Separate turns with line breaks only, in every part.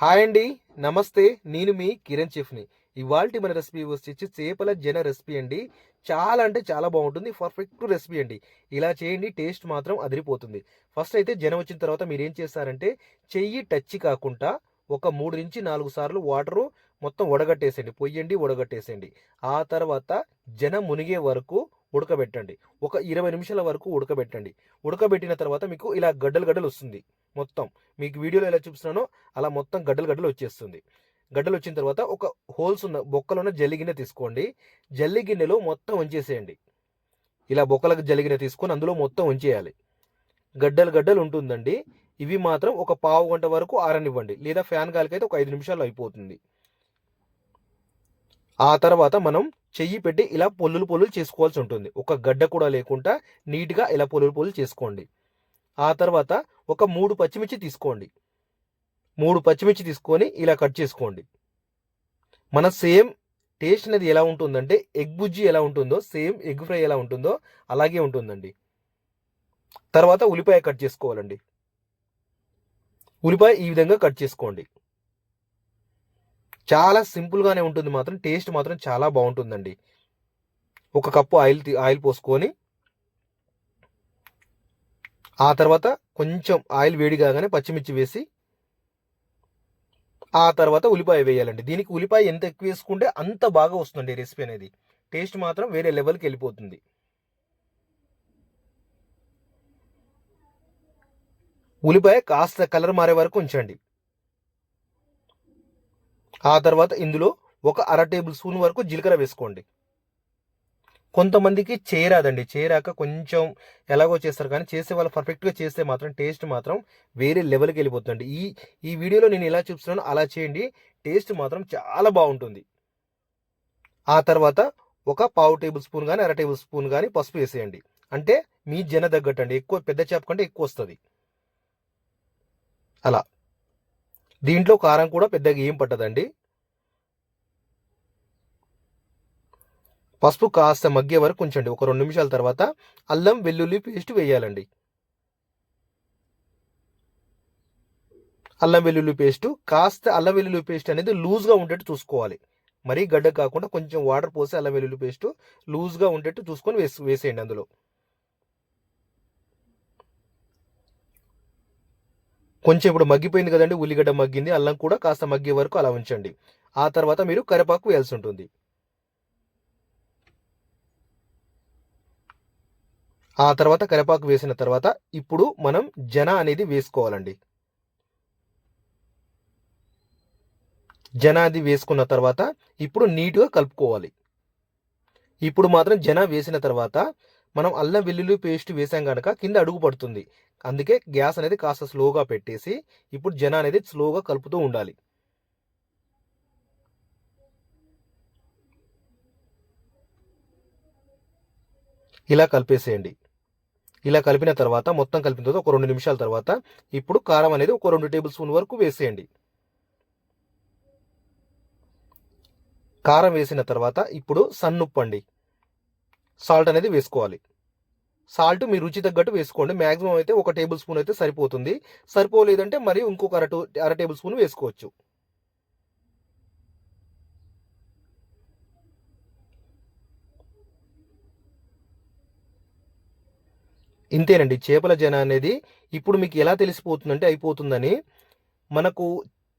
Hi అండి, నమస్తే. నేను మీ కిరణ్ చెఫ్ని. ఇవాల్టి మన రెసిపీ వచ్చేసి చేపల జన రెసిపీ అండి. చాలా అంటే చాలా బాగుంటుంది. పర్ఫెక్ట్ రెసిపీ అండి. ఇలా చేయండి, టేస్ట్ మాత్రం అదిరిపోతుంది. ఫస్ట్ అయితే జన వచ్చిన తర్వాత మీరు ఏం చేస్తారంటే చెయ్యి టచ్ కాకుండా ఒక 3 నుంచి 4 సార్లు వాటరు మొత్తం వడగట్టేసేయండి. పొయ్యండి, వడగట్టేసేయండి. ఆ తర్వాత జన మునిగే వరకు ఉడకబెట్టండి. ఒక 20 నిమిషాల వరకు ఉడకబెట్టండి. ఉడకబెట్టిన తర్వాత మీకు ఇలా గడ్డలు గడ్డలు వస్తుంది. మొత్తం మీకు వీడియోలో ఎలా చూపిస్తున్నానో అలా మొత్తం గడ్డలు గడ్డలు వచ్చేస్తుంది. గడ్డలు వచ్చిన తర్వాత ఒక హోల్స్ ఉన్న బొక్కలున్న జల్లి గిన్నె తీసుకోండి. జల్లి గిన్నెలో మొత్తం ఉంచేసేయండి. ఇలా బొక్కలకు జల్లి గిన్నె తీసుకొని అందులో మొత్తం ఉంచేయాలి. గడ్డలు గడ్డలు ఉంటుందండి. ఇవి మాత్రం ఒక పావు గంట వరకు ఆరనివ్వండి, లేదా ఫ్యాన్ గాలికి అయితే ఒక 5 నిమిషాలు అయిపోతుంది. ఆ తర్వాత మనం చెయ్యి పెట్టి ఇలా పొల్లులు పొల్లులు చేసుకోవాల్సి ఉంటుంది. ఒక గడ్డ కూడా లేకుండా నీట్గా ఇలా పొల్లులు పొల్లులు చేసుకోండి. ఆ తర్వాత ఒక 3 పచ్చిమిర్చి తీసుకోండి. 3 పచ్చిమిర్చి తీసుకొని ఇలా కట్ చేసుకోండి. మన సేమ్ టేస్ట్ అనేది ఎలా ఉంటుందంటే ఎగ్ బుజ్జి ఎలా ఉంటుందో, సేమ్ ఎగ్ ఫ్రై ఎలా ఉంటుందో అలాగే ఉంటుందండి. తర్వాత ఉల్లిపాయ కట్ చేసుకోవాలండి. ఉల్లిపాయ ఈ విధంగా కట్ చేసుకోండి. చాలా సింపుల్గానే ఉంటుంది, మాత్రం టేస్ట్ మాత్రం చాలా బాగుంటుందండి. ఒక కప్పు ఆయిల్ పోసుకొని ఆ తర్వాత కొంచెం ఆయిల్ వేడి కాగానే పచ్చిమిర్చి వేసి ఆ తర్వాత ఉల్లిపాయ వేయాలండి. దీనికి ఉల్లిపాయ ఎంత ఎక్కువ వేసుకుంటే అంత బాగా వస్తుంది రెసిపీ అనేది. టేస్ట్ మాత్రం వేరే లెవెల్కి వెళ్ళిపోతుంది. ఉల్లిపాయ కాస్త కలర్ మారే వరకు ఉంచండి. ఆ తర్వాత ఇందులో ఒక 1/2 టేబుల్ స్పూన్ వరకు జీలకర్ర వేసుకోండి. కొంతమందికి చేరాదండి, చేరాక కొంచెం ఎలాగో చేస్తారు, కానీ చేసే వాళ్ళు పర్ఫెక్ట్గా చేస్తే మాత్రం టేస్ట్ మాత్రం వేరే లెవెల్కి వెళ్ళిపోతుంది. ఈ వీడియోలో నేను ఎలా చూపిస్తున్నానో అలా చేయండి, టేస్ట్ మాత్రం చాలా బాగుంటుంది. ఆ తర్వాత ఒక పావు టేబుల్ స్పూన్ కానీ 1/2 టేబుల్ స్పూన్ కానీ పసుపు వేసేయండి. అంటే మీ జన తగ్గట్టండి, ఎక్కువ పెద్ద చేప కంటే ఎక్కువ వస్తుంది. అలా దీంట్లో కారం కూడా పెద్దగా ఏం పట్టదండి. పసుపు కాస్త మగ్గే వరకు ఉంచండి. ఒక 2 నిమిషాల తర్వాత అల్లం వెల్లుల్లి పేస్ట్ వేయాలండి. అల్లం వెల్లుల్లి పేస్ట్ కాస్త అల్లం వెల్లుల్లి పేస్ట్ అనేది లూజ్గా ఉండేట్టు చూసుకోవాలి. మరీ గడ్డ కాకుండా కొంచెం వాటర్ పోసి అల్లం వెల్లుల్లి పేస్ట్ లూజ్గా ఉండేట్టు చూసుకొని వేసేయండి. అందులో కొంచెం ఇప్పుడు మగ్గిపోయింది కదండి, ఉల్లిగడ్డ మగ్గింది, అల్లం కూడా కాస్త మగ్గే వరకు అలా ఉంచండి. ఆ తర్వాత మీరు కరివేపాకు వేయాల్సి ఉంటుంది. ఆ తర్వాత కరివేపాకు వేసిన తర్వాత ఇప్పుడు మనం జన అనేది వేసుకోవాలండి. జన అది వేసుకున్న తర్వాత ఇప్పుడు నీట్గా కలుపుకోవాలి. ఇప్పుడు మాత్రం జన వేసిన తర్వాత మనం అల్లం వెల్లుల్లి పేస్ట్ వేసాం కనుక కింద అడుగు పడుతుంది. అందుకే గ్యాస్ అనేది కాస్త స్లోగా పెట్టేసి ఇప్పుడు జన అనేది స్లోగా కలుపుతూ ఉండాలి. ఇలా కలిపేసేయండి. ఇలా కలిపిన తర్వాత మొత్తం కలిపిన తర్వాత ఒక 2 నిమిషాల తర్వాత ఇప్పుడు కారం అనేది ఒక 2 టేబుల్ స్పూన్ వరకు వేసేయండి. కారం వేసిన తర్వాత ఇప్పుడు సన్నుప్పు అండి, సాల్ట్ అనేది వేసుకోవాలి. సాల్ట్ మీ రుచి తగ్గట్టు వేసుకోండి. మ్యాక్సిమం అయితే 1 టేబుల్ స్పూన్ అయితే సరిపోతుంది. సరిపోలేదంటే మరి ఇంకొక అర టేబుల్ స్పూన్ వేసుకోవచ్చు. ఇంతేనండి, చేపల జన అనేది ఇప్పుడు మీకు ఎలా తెలిసిపోతుందంటే అయిపోతుందని, మనకు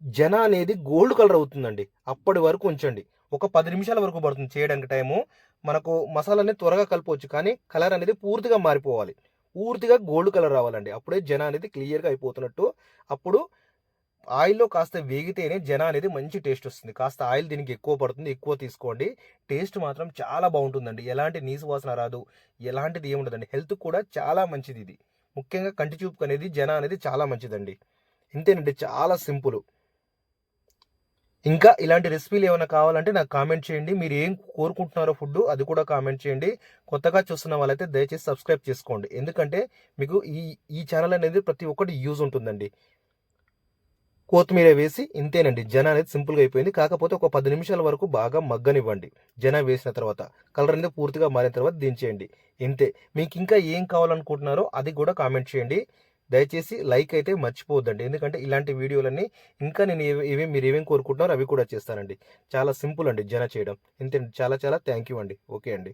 జన అనేది గోల్డ్ కలర్ అవుతుందండి. అప్పటి వరకు ఉంచండి. ఒక 10 నిమిషాల వరకు పడుతుంది చేయడానికి టైము. మనకు మసాలా అనేది త్వరగా కలుపుకోవచ్చు, కానీ కలర్ అనేది పూర్తిగా మారిపోవాలి. పూర్తిగా గోల్డ్ కలర్ రావాలండి. అప్పుడే జన అనేది క్లియర్గా అయిపోతున్నట్టు. అప్పుడు ఆయిల్లో కాస్త వేగితేనే జన అనేది మంచి టేస్ట్ వస్తుంది. కాస్త ఆయిల్ దీనికి ఎక్కువ పడుతుంది, ఎక్కువ తీసుకోండి. టేస్ట్ మాత్రం చాలా బాగుంటుందండి. ఎలాంటి నీసు వాసన రాదు, ఎలాంటిది ఏముండదండి. హెల్త్ కూడా చాలా మంచిది ఇది. ముఖ్యంగా కంటి చూపు అనేది జన అనేది చాలా మంచిదండి. ఇంతేనండి, చాలా సింపుల్. ఇంకా ఇలాంటి రెసిపీలు ఏమైనా కావాలంటే నాకు కామెంట్ చేయండి. మీరు ఏం కోరుకుంటున్నారో ఫుడ్ అది కూడా కామెంట్ చేయండి. కొత్తగా చూస్తున్న వాళ్ళైతే దయచేసి సబ్స్క్రైబ్ చేసుకోండి. ఎందుకంటే మీకు ఈ ఛానల్ అనేది ప్రతి ఒక్కటి యూజ్ ఉంటుందండి. కొత్తిమీర వేసి ఇంతేనండి, జన అనేది సింపుల్గా అయిపోయింది. కాకపోతే ఒక 10 నిమిషాల వరకు బాగా మగ్గనివ్వండి. జన వేసిన తర్వాత కలర్ అనేది పూర్తిగా మారిన తర్వాత దించేయండి. ఇంతే. మీకు ఇంకా ఏం కావాలనుకుంటున్నారో అది కూడా కామెంట్ చేయండి. దయచేసి లైక్ అయితే మర్చిపోవద్దండి. ఎందుకంటే ఇలాంటి వీడియోలన్నీ ఇంకా నేను మీరేమేం కోరుకుంటున్నారో అవి కూడా చేస్తానండి. చాలా సింపుల్ అండి జన చేయడం. ఇంతే. చాలా చాలా థ్యాంక్ యూ అండి. ఓకే అండి.